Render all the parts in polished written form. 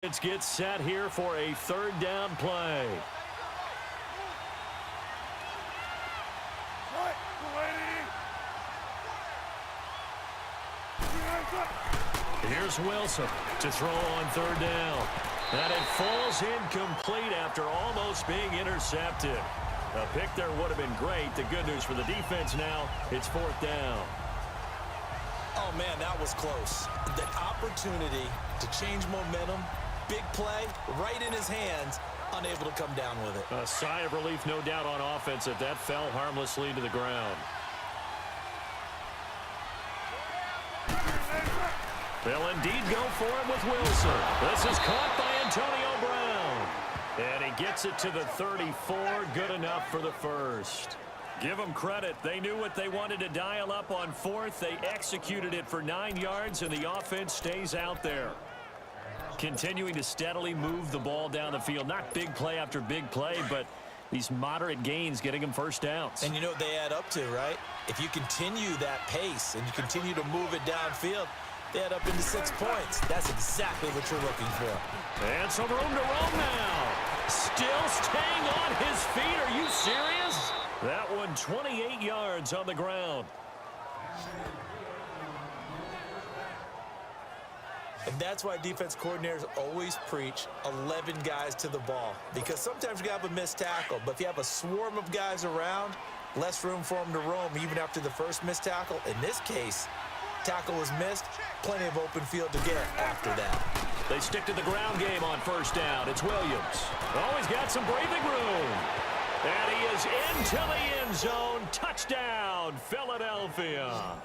Let's get set here for a third down play. Here's Wilson to throw on third down. And it falls incomplete after almost being intercepted. A pick there would have been great. The good news for the defense now, it's fourth down. Oh, man, that was close. The opportunity to change momentum, big play, right in his hands, unable to come down with it. A sigh of relief, no doubt, on offense that fell harmlessly to the ground. They'll indeed go for it with Wilson. This is caught by Antonio Brown. And he gets it to the 34. Good enough for the first. Give them credit. They knew what they wanted to dial up on fourth. They executed it for 9 yards, and the offense stays out there. Continuing to steadily move the ball down the field. Not big play after big play, but these moderate gains getting them first downs. And you know what they add up to, right? If you continue that pace and you continue to move it downfield, they add up into 6 points. That's exactly what you're looking for. And some room to roam now. Still staying on his feet. Are you serious? That one 28 yards on the ground. And that's why defense coordinators always preach 11 guys to the ball. Because sometimes you have a missed tackle, but if you have a swarm of guys around, less room for them to roam even after the first missed tackle. In this case, tackle was missed, plenty of open field to get after that. They stick to the ground game on first down. It's Williams. Oh, he's got some breathing room. And he is into the end zone. Touchdown, Philadelphia.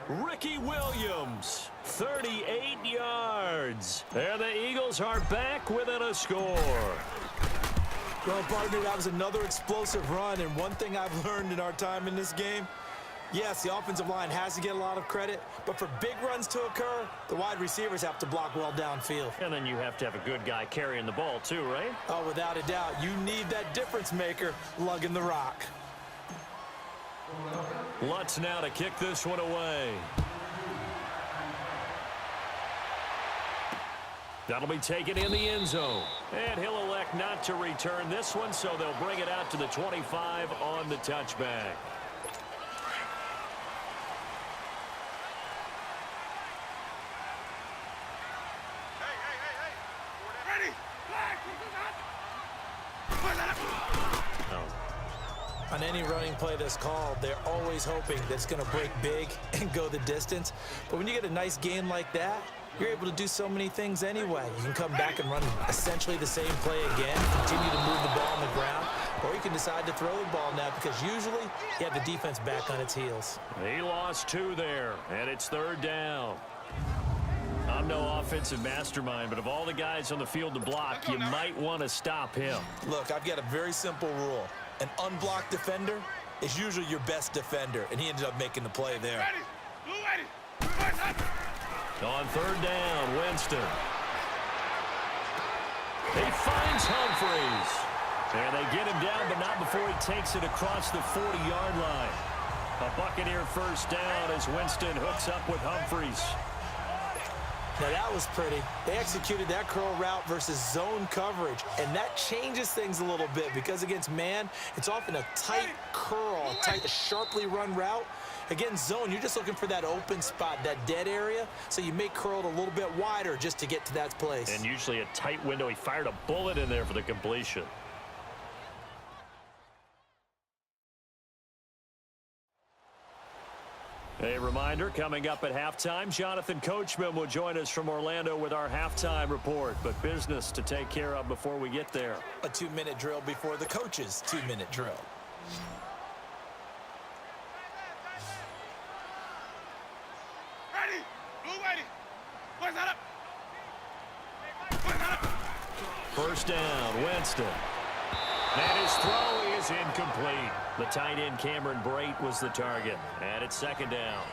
Ricky Williams, 38 yards. And the Eagles are back within a score. Well, partner, that was another explosive run. And one thing I've learned in our time in this game, yes, the offensive line has to get a lot of credit, but for big runs to occur, the wide receivers have to block well downfield. And then you have to have a good guy carrying the ball too, right? Oh, without a doubt. You need that difference maker lugging the rock. Lutz now to kick this one away. That'll be taken in the end zone. And he'll elect not to return this one, so they'll bring it out to the 25 on the touchback. On any running play that's called, they're always hoping that it's going to break big and go the distance. But when you get a nice gain like that, you're able to do so many things anyway. You can come back and run essentially the same play again, continue to move the ball on the ground, or you can decide to throw the ball now because usually you have the defense back on its heels. He lost 2 there, and it's third down. I'm no offensive mastermind, but of all the guys on the field to block, you might want to stop him. Look, I've got a very simple rule. An unblocked defender is usually your best defender, and he ended up making the play there. On third down, Winston. He finds Humphries. And they get him down, but not before he takes it across the 40-yard line. A Buccaneer first down as Winston hooks up with Humphries. Now that was pretty. They executed that curl route versus zone coverage, and that changes things a little bit because against man, it's often a tight curl, tight, sharply run route. Against zone, you're just looking for that open spot, that dead area, so you may curl it a little bit wider just to get to that place. And usually a tight window. He fired a bullet in there for the completion. A reminder, coming up at halftime, Jonathan Coachman will join us from Orlando with our halftime report. But business to take care of before we get there. A 2-minute drill before the coach's 2-minute drill. Ready? Blue ready. Where's that up? First down, Winston. And his throw is incomplete. The tight end, Cameron Brate, was the target. And it's second down.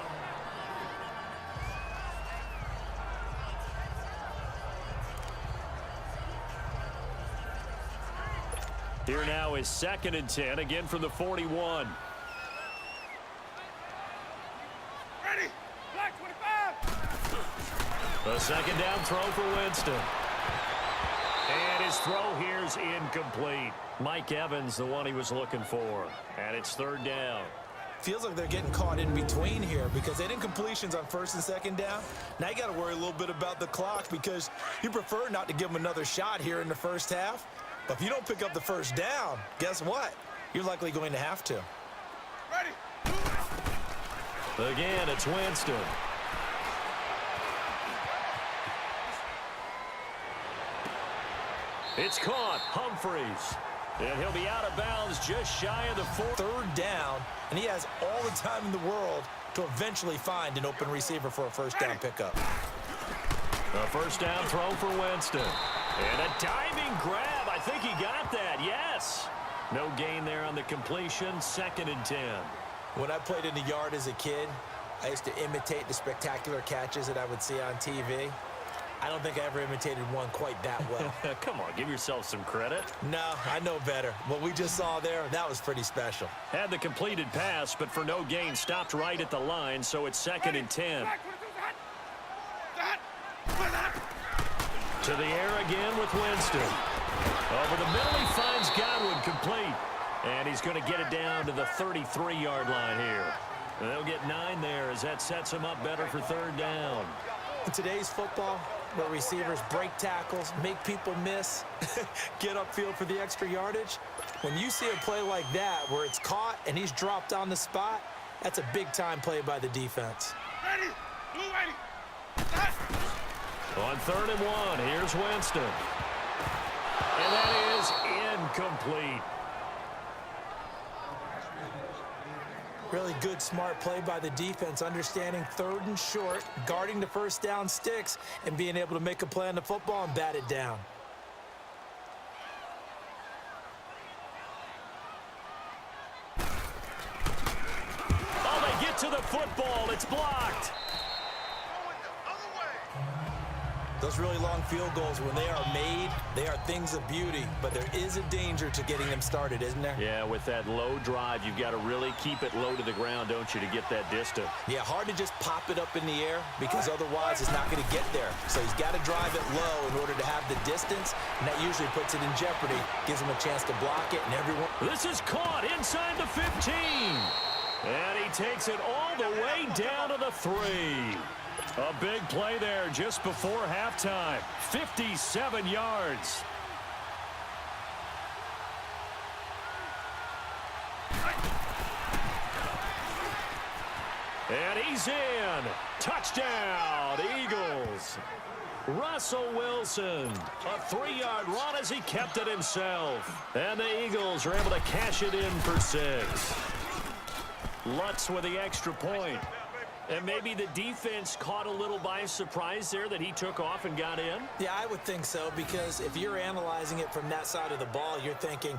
Here now is 2nd and 10, again from the 41. Ready? Black 25. A second down throw for Winston. his throw here's incomplete. Mike Evans, the one he was looking for. And it's third down. Feels like they're getting caught in between here because they didn't completions on first and second down. Now you got to worry a little bit about the clock because you prefer not to give them another shot here in the first half. But if you don't pick up the first down, guess what? You're likely going to have to. Ready. Again, it's Winston. It's caught. Humphreys. And he'll be out of bounds just shy of the third down, and he has all the time in the world to eventually find an open receiver for a first down pickup. A first down throw for Winston. And a diving grab. I think he got that. Yes. No gain there on the completion. 2nd and 10. When I played in the yard as a kid, I used to imitate the spectacular catches that I would see on TV. I don't think I ever imitated one quite that well. Come on, give yourself some credit. No, I know better. What we just saw there, that was pretty special. Had the completed pass, but for no gain, stopped right at the line, so it's 2nd and 10. To the air again with Winston. Over the middle, he finds Godwin complete. And he's going to get it down to the 33-yard line here. And they'll get 9 there as that sets him up better for third down. In today's football, where receivers break tackles, make people miss, get upfield for the extra yardage, when you see a play like that where it's caught and he's dropped on the spot, that's a big-time play by the defense. Ready. Blue ready. On 3rd and 1, here's Winston. And that is incomplete. Really good, smart play by the defense, understanding 3rd and short, guarding the first down sticks, and being able to make a play on the football and bat it down. Oh, they get to the football. It's blocked. Those really long field goals, when they are made, they are things of beauty, but there is a danger to getting them started, isn't there? Yeah, with that low drive, you've got to really keep it low to the ground, don't you, to get that distance. Yeah, hard to just pop it up in the air because otherwise it's not going to get there. So he's got to drive it low in order to have the distance, and that usually puts it in jeopardy, gives him a chance to block it, and everyone... This is caught inside the 15. And he takes it all the way down to the 3. A big play there just before halftime. 57 yards. And he's in. Touchdown, Eagles. Russell Wilson, a 3-yard run as he kept it himself. And the Eagles are able to cash it in for 6. Lutz with the extra point. And maybe the defense caught a little by surprise there that he took off and got in? Yeah, I would think so, because if you're analyzing it from that side of the ball, you're thinking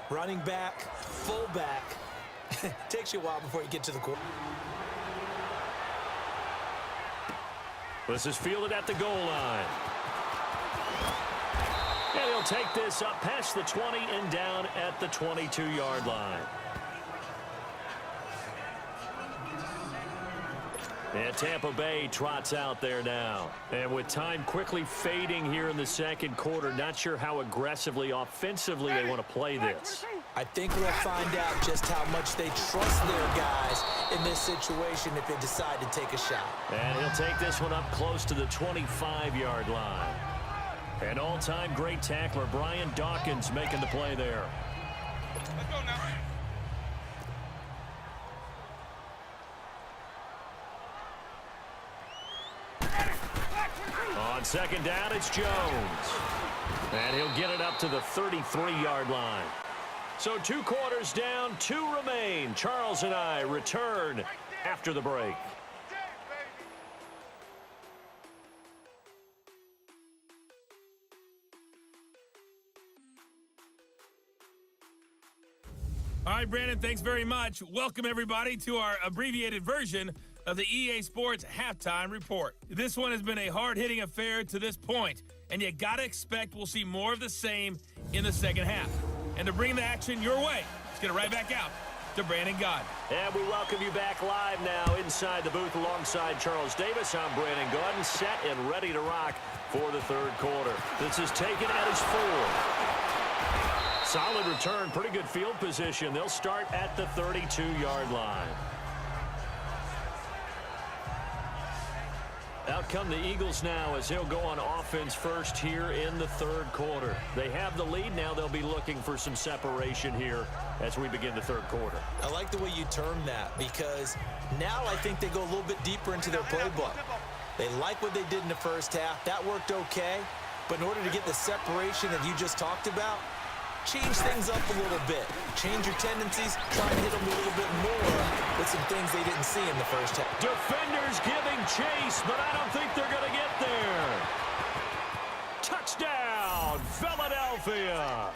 running back, fullback. Takes you a while before you get to the quarter. This is fielded at the goal line. And he'll take this up past the 20 and down at the 22-yard line. And Tampa Bay trots out there now. And with time quickly fading here in the second quarter, not sure how aggressively, offensively they want to play this. I think we'll find out just how much they trust their guys in this situation if they decide to take a shot. And he'll take this one up close to the 25-yard line. An all-time great tackler, Brian Dawkins, making the play there. Let's go now. On second down, it's Jones. And he'll get it up to the 33-yard line. So 2 quarters down, 2 remain. Charles and I return after the break. All right, Brandon, thanks very much. Welcome, everybody, to our abbreviated version of the EA Sports Halftime Report. This one has been a hard-hitting affair to this point, and you got to expect we'll see more of the same in the second half. And to bring the action your way, let's get it right back out to Brandon Gaudin. And we welcome you back live now inside the booth alongside Charles Davis. I'm Brandon Gaudin, set and ready to rock for the third quarter. This is taken at his 4. Solid return, pretty good field position. They'll start at the 32-yard line. Out come the Eagles now as they'll go on offense first here in the third quarter. They have the lead now. They'll be looking for some separation here as we begin the third quarter. I like the way you termed that because now I think they go a little bit deeper into their playbook. They like what they did in the first half. That worked okay. But in order to get the separation that you just talked about, change things up a little bit. Change your tendencies. Try and hit them a little bit more with some things they didn't see in the first half. Defenders giving chase, but I don't think they're going to get there. Touchdown, Philadelphia.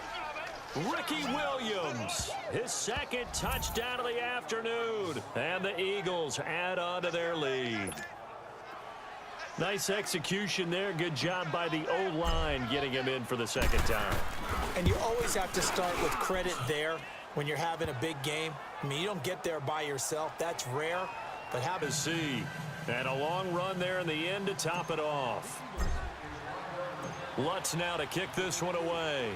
Ricky Williams, his second touchdown of the afternoon. And the Eagles add on to their lead. Nice execution there. Good job by the O-line getting him in for the second time. And you always have to start with credit there when you're having a big game. I mean, you don't get there by yourself. That's rare. But how to see. And a long run there in the end to top it off. Lutz now to kick this one away.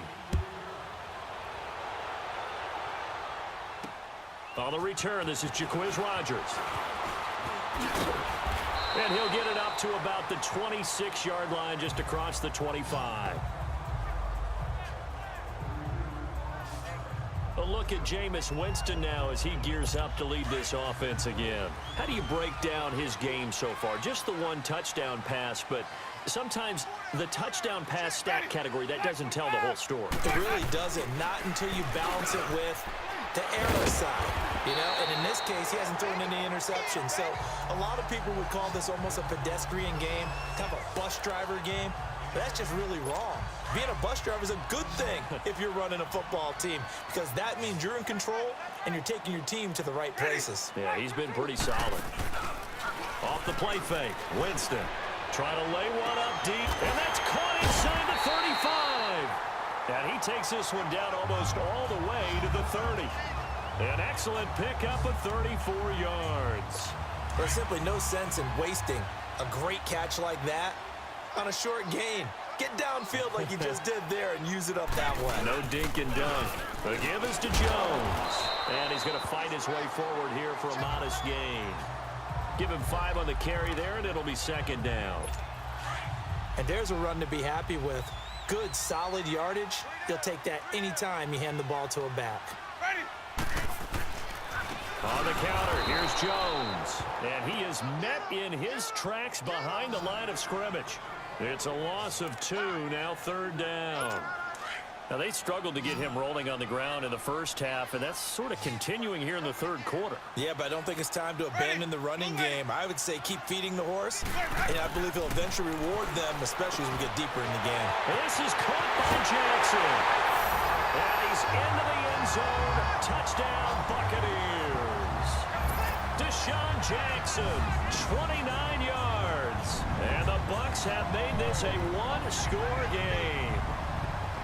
On the return, this is Jaquiz Rogers. And he'll get it up to about the 26-yard line, just across the 25. A look at Jameis Winston now as he gears up to lead this offense again. How do you break down his game so far? Just the one touchdown pass, but sometimes the touchdown pass stat category, that doesn't tell the whole story. It really doesn't. Not until you balance it with the error side, you know, and in this case, he hasn't thrown any interceptions. So a lot of people would call this almost a pedestrian game, kind of a bus driver game, but that's just really wrong. Being a bus driver is a good thing if you're running a football team because that means you're in control and you're taking your team to the right places. Yeah, he's been pretty solid. Off the play fake, Winston trying to lay one up deep, and that's caught inside the 35. And he takes this one down almost all the way to the 30. An excellent pickup of 34 yards. There's simply no sense in wasting a great catch like that on a short gain. Get downfield like you just did there and use it up that way. No dink and dunk. The give is to Jones. And he's going to fight his way forward here for a modest gain. Give him 5 on the carry there, and it'll be second down. And there's a run to be happy with. Good, solid yardage. You'll take that anytime you hand the ball to a back. On the counter, here's Jones. And he is met in his tracks behind the line of scrimmage. It's a loss of 2, now third down. Now, they struggled to get him rolling on the ground in the first half, and that's sort of continuing here in the third quarter. Yeah, but I don't think it's time to abandon the running game. I would say keep feeding the horse, and I believe he'll eventually reward them, especially as we get deeper in the game. This is caught by Jackson. And he's into the end zone. Touchdown, Buccaneers. Deshaun Jackson, 29 yards. And the Bucs have made this a one-score game.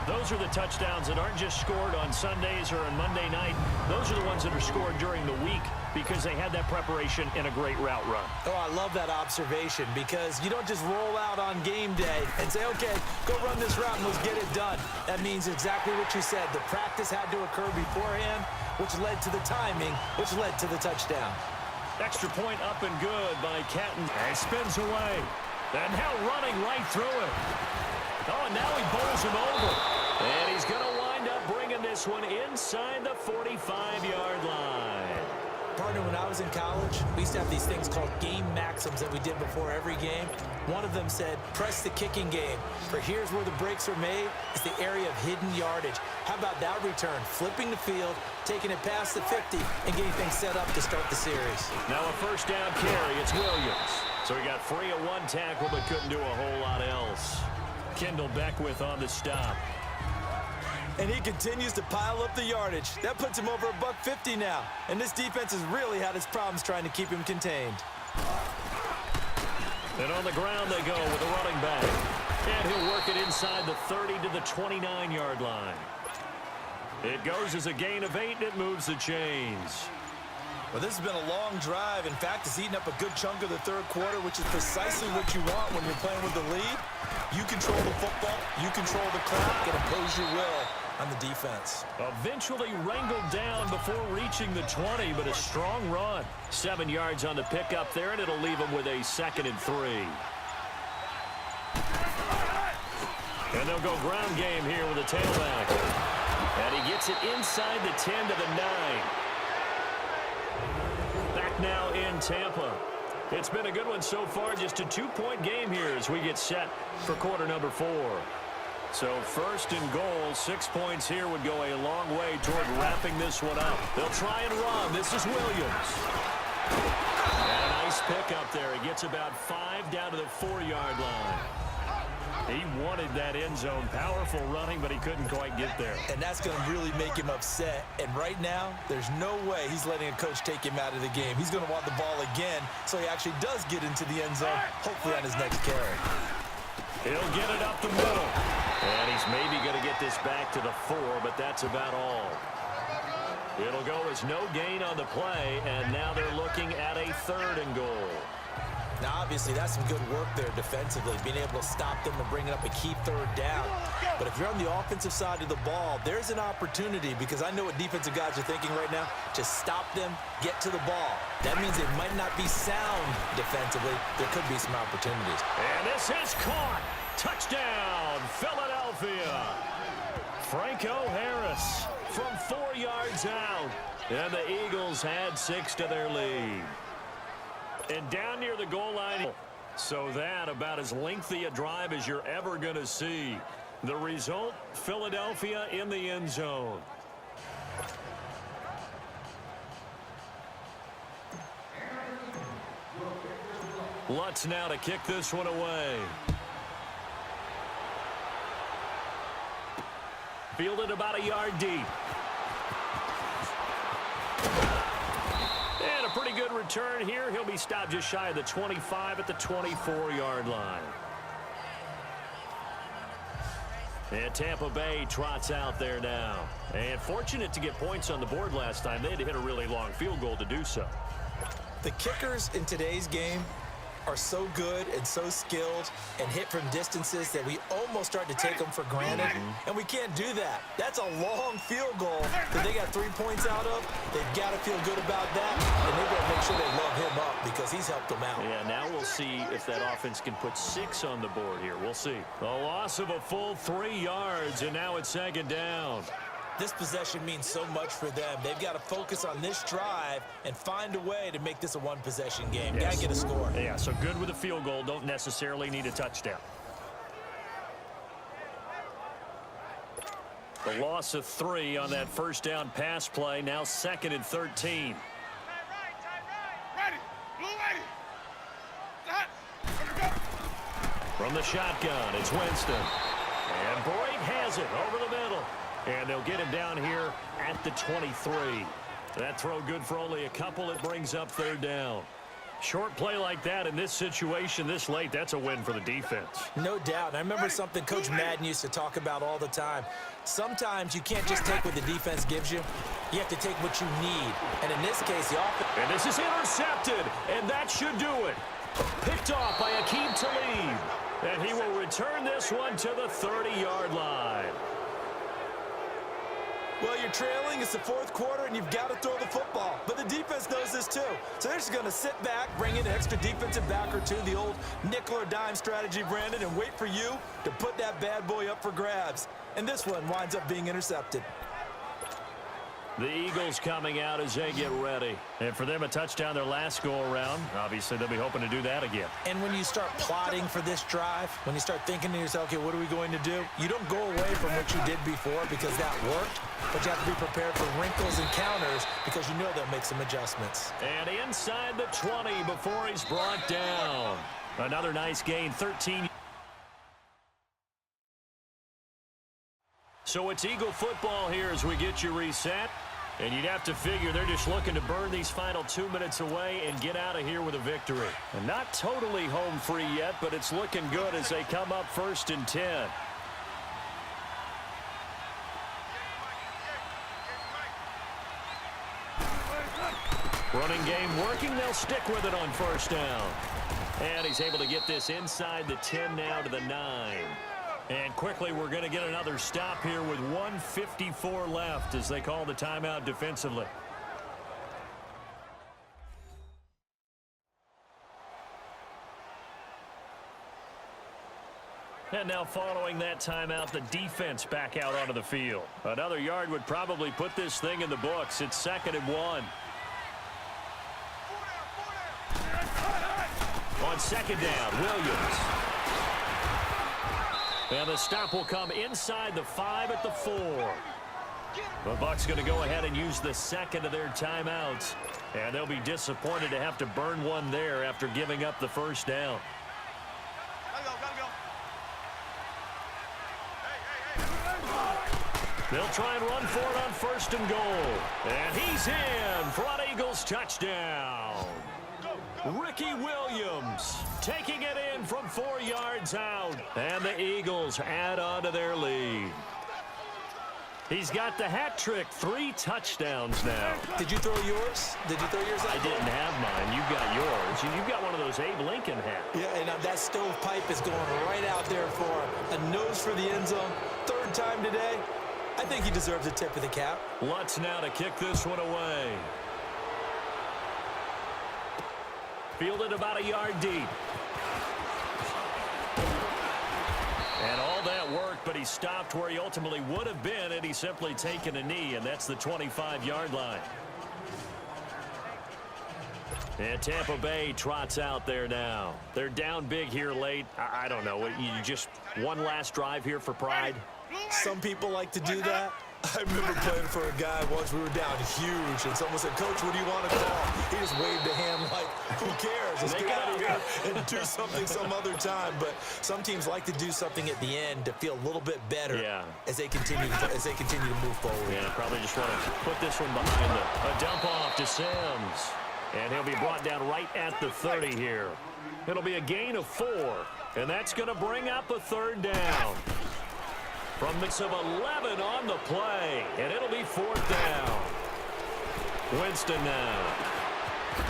Those are the touchdowns that aren't just scored on Sundays or on Monday night. Those are the ones that are scored during the week because they had that preparation in a great route run. Oh, I love that observation because you don't just roll out on game day and say, okay, go run this route and let's get it done. That means exactly what you said. The practice had to occur beforehand, which led to the timing, which led to the touchdown. Extra point up and good by Catton. And spins away. And now running right through it. Oh, and now he bowls him over. And he's going to wind up bringing this one inside the 45-yard line. Partner, when I was in college, we used to have these things called game maxims that we did before every game. One of them said, press the kicking game. For here's where the breaks are made. It's the area of hidden yardage. How about that return? Flipping the field, taking it past the 50, and getting things set up to start the series. Now a first down carry. It's Williams. So he got free of one tackle, but couldn't do a whole lot else. Kendall Beckwith on the stop. And he continues to pile up the yardage. That puts him over $150 now. And this defense has really had its problems trying to keep him contained. And on the ground they go with a running back. And he'll work it inside the 30 to the 29-yard line. It goes as a gain of 8, and it moves the chains. Well, this has been a long drive. In fact, it's eaten up a good chunk of the third quarter, which is precisely what you want when you're playing with the lead. You control the football, you control the clock, and impose your will on the defense. Eventually wrangled down before reaching the 20, but a strong run. 7 yards on the pickup there, and it'll leave him with a 2nd and 3. And they'll go ground game here with a tailback. And he gets it inside the 10 to the 9. Back now in Tampa. It's been a good one so far, just a 2-point game here as we get set for quarter number 4. So 1st and goal, 6 points here would go a long way toward wrapping this one up. They'll try and run. This is Williams. And a nice pickup there. He gets about 5 down to the 4-yard line. He wanted that end zone. Powerful running, but he couldn't quite get there. And that's going to really make him upset. And right now, there's no way he's letting a coach take him out of the game. He's going to want the ball again, so he actually does get into the end zone, hopefully on his next carry. He'll get it up the middle. And he's maybe going to get this back to the 4, but that's about all. It'll go as no gain on the play, and now they're looking at a 3rd and goal. Now, obviously, that's some good work there defensively, being able to stop them and bring up a key 3rd down. But if you're on the offensive side of the ball, there's an opportunity, because I know what defensive guys are thinking right now. Just stop them, get to the ball. That means it might not be sound defensively. There could be some opportunities. And this is caught. Touchdown, Philadelphia. Franco Harris from 4 yards out. And the Eagles add 6 to their lead. And down near the goal line. So that about as lengthy a drive as you're ever going to see. The result, Philadelphia in the end zone. Lutz now to kick this one away. Fielded about a yard deep. And a pretty good return here. He'll be stopped just shy of the 25 at the 24-yard line. And Tampa Bay trots out there now. And fortunate to get points on the board last time. They had to hit a really long field goal to do so. The kickers in today's game are so good and so skilled and hit from distances that we almost start to take them for granted. And we can't do that. That's a long field goal that they got 3 points out of. They've got to feel good about that, and they've got to make sure they love him up because he's helped them out. Yeah, now we'll see if that offense can put 6 on the board here. We'll see. A loss of a full 3 yards, and now it's 2nd down. This possession means so much for them. They've got to focus on this drive and find a way to make this a one-possession game. Yes. Got to get a score. Yeah, so good with a field goal. Don't necessarily need a touchdown. The loss of 3 on that first down pass play. Now 2nd and 13. Ready. Blue lady. Hot. From the shotgun, it's Winston. And Boyd has it over the middle. And they'll get him down here at the 23. That throw good for only a couple. It brings up 3rd down. Short play like that in this situation this late, that's a win for the defense. No doubt. And I remember something Coach Madden used to talk about all the time. Sometimes you can't just take what the defense gives you. You have to take what you need. And in this case, the offense... And this is intercepted, and that should do it. Picked off by Aqib Talib. And he will return this one to the 30-yard line. Well, you're trailing. It's the 4th quarter, and you've got to throw the football. But the defense knows this, too. So they're just going to sit back, bring in an extra defensive back or two, the old nickel or dime strategy, Brandon, and wait for you to put that bad boy up for grabs. And this one winds up being intercepted. The Eagles coming out as they get ready. And for them, a touchdown their last go-around. Obviously, they'll be hoping to do that again. And when you start plotting for this drive, when you start thinking to yourself, okay, what are we going to do? You don't go away from what you did before because that worked, but you have to be prepared for wrinkles and counters because you know they'll make some adjustments. And inside the 20 before he's brought down. Another nice gain, 13. So it's Eagle football here as we get you reset. And you'd have to figure they're just looking to burn these final 2 minutes away and get out of here with a victory. And not totally home free yet, but it's looking good as they come up 1st and 10. Running game working. They'll stick with it on first down. And he's able to get this inside the 10 now to the 9. And quickly, we're going to get another stop here with 1:54 left as they call the timeout defensively. And now following that timeout, the defense back out onto the field. Another yard would probably put this thing in the books. It's 2nd and 1. On 2nd down, Williams. And the stop will come inside the 5 at the 4. The Bucs going to go ahead and use the second of their timeouts. And they'll be disappointed to have to burn one there after giving up the first down. They'll try and run for it on 1st and goal. And he's in for an Eagles touchdown. Ricky Williams taking it in from 4 yards out. And the Eagles add on to their lead. He's got the hat trick, 3 touchdowns now. Did you throw yours? Did you throw yours out? I didn't have mine. You've got yours. You've got one of those Abe Lincoln hats. Yeah, and that stovepipe is going right out there for a nose for the end zone. 3rd time today. I think he deserves a tip of the cap. Lutz now to kick this one away. Fielded about a yard deep. And all that work, but he stopped where he ultimately would have been had he simply taken a knee, and that's the 25-yard line. And Tampa Bay trots out there now. They're down big here late. I don't know. You just one last drive here for pride? Some people like to do that. I remember playing for a guy once. We were down huge, and someone said, "Coach, what do you want to call?" He just waved a hand like, "Who cares? Let's get out of here and do something some other time." But some teams like to do something at the end to feel a little bit better as they continue to move forward. Yeah, probably just want to put this one behind them. A dump off to Sims, and he'll be brought down right at the 30 here. It'll be a gain of 4, and that's going to bring up a 3rd down. From mix of 11 on the play, and it'll be 4th down. Winston now.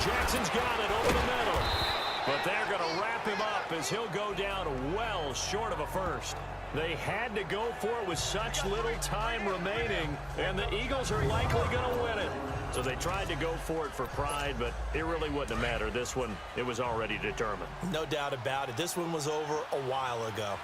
Jackson's got it over the middle. But they're going to wrap him up as he'll go down well short of a first. They had to go for it with such little time remaining, and the Eagles are likely going to win it. So they tried to go for it for pride, but it really wouldn't have mattered. This one, it was already determined. No doubt about it. This one was over a while ago.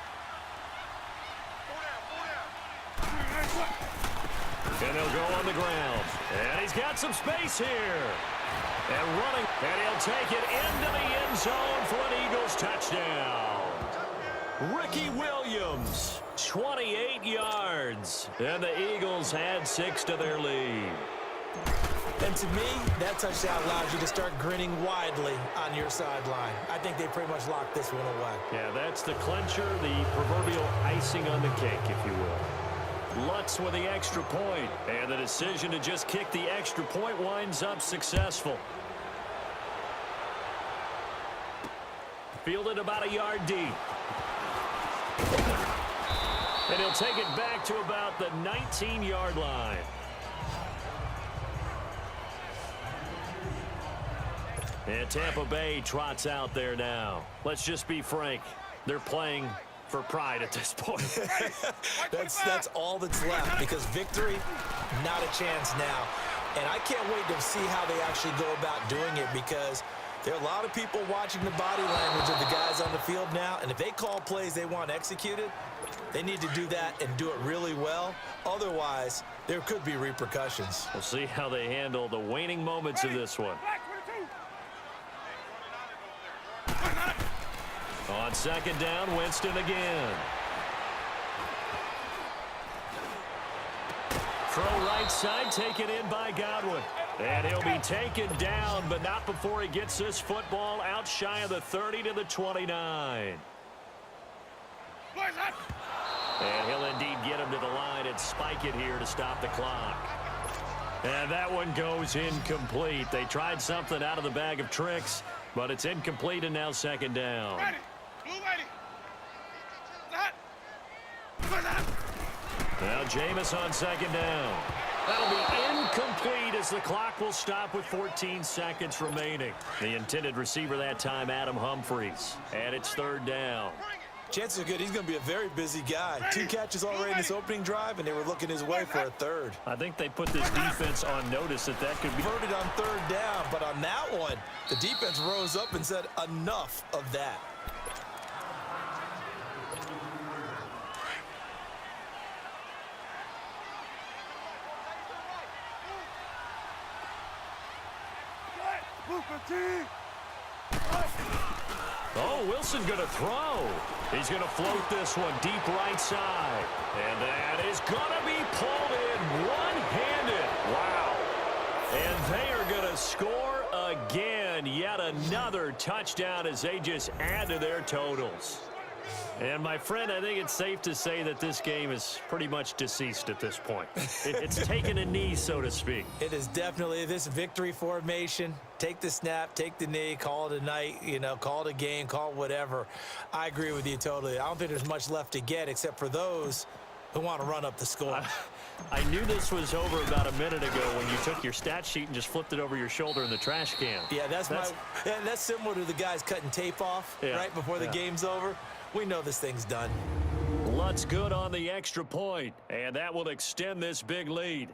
And he'll go on the ground. And he's got some space here. And running. And he'll take it into the end zone for an Eagles touchdown. Ricky Williams, 28 yards. And the Eagles add 6 to their lead. And to me, that touchdown allows you to start grinning widely on your sideline. I think they pretty much locked this one away. Yeah, that's the clincher, the proverbial icing on the cake, if you will. Lutz with the extra point, and the decision to just kick the extra point winds up successful. Fielded about a yard deep. And he'll take it back to about the 19-yard line. And Tampa Bay trots out there now. Let's just be frank. They're playing for pride at this point. That's all that's left, because victory, not a chance now. And I can't wait to see how they actually go about doing it, because there are a lot of people watching the body language of the guys on the field now, and if they call plays they want executed, they need to do that and do it really well. Otherwise, there could be repercussions. We'll see how they handle the waning moments of this one. On 2nd down, Winston again. Throw right side, taken in by Godwin. And he'll be taken down, but not before he gets this football out shy of the 30 to the 29. And he'll indeed get him to the line and spike it here to stop the clock. And that one goes incomplete. They tried something out of the bag of tricks, but it's incomplete, and now 2nd down. Now Jameis on 2nd down. That'll be incomplete as the clock will stop with 14 seconds remaining. The intended receiver that time, Adam Humphries. And it's third down. Chances are good he's going to be a very busy guy. 2 catches already in this opening drive, and they were looking his way for a third. I think they put this defense on notice that could be Converted on third down, but on that one, the defense rose up and said, enough of that. Oh, Wilson going to throw. He's going to float this one deep right side. And that is going to be pulled in one-handed. Wow. And they are going to score again. Yet another touchdown as they just add to their totals. And, my friend, I think it's safe to say that this game is pretty much deceased at this point. It's taken a knee, so to speak. It is definitely this victory formation. Take the snap, take the knee, call it a night, call it a game, call it whatever. I agree with you totally. I don't think there's much left to get except for those who want to run up the score. I knew this was over about a minute ago when you took your stat sheet and just flipped it over your shoulder in the trash can. Yeah, that's similar to the guys cutting tape off right before the game's over. We know this thing's done. Lutz good on the extra point, and that will extend this big lead.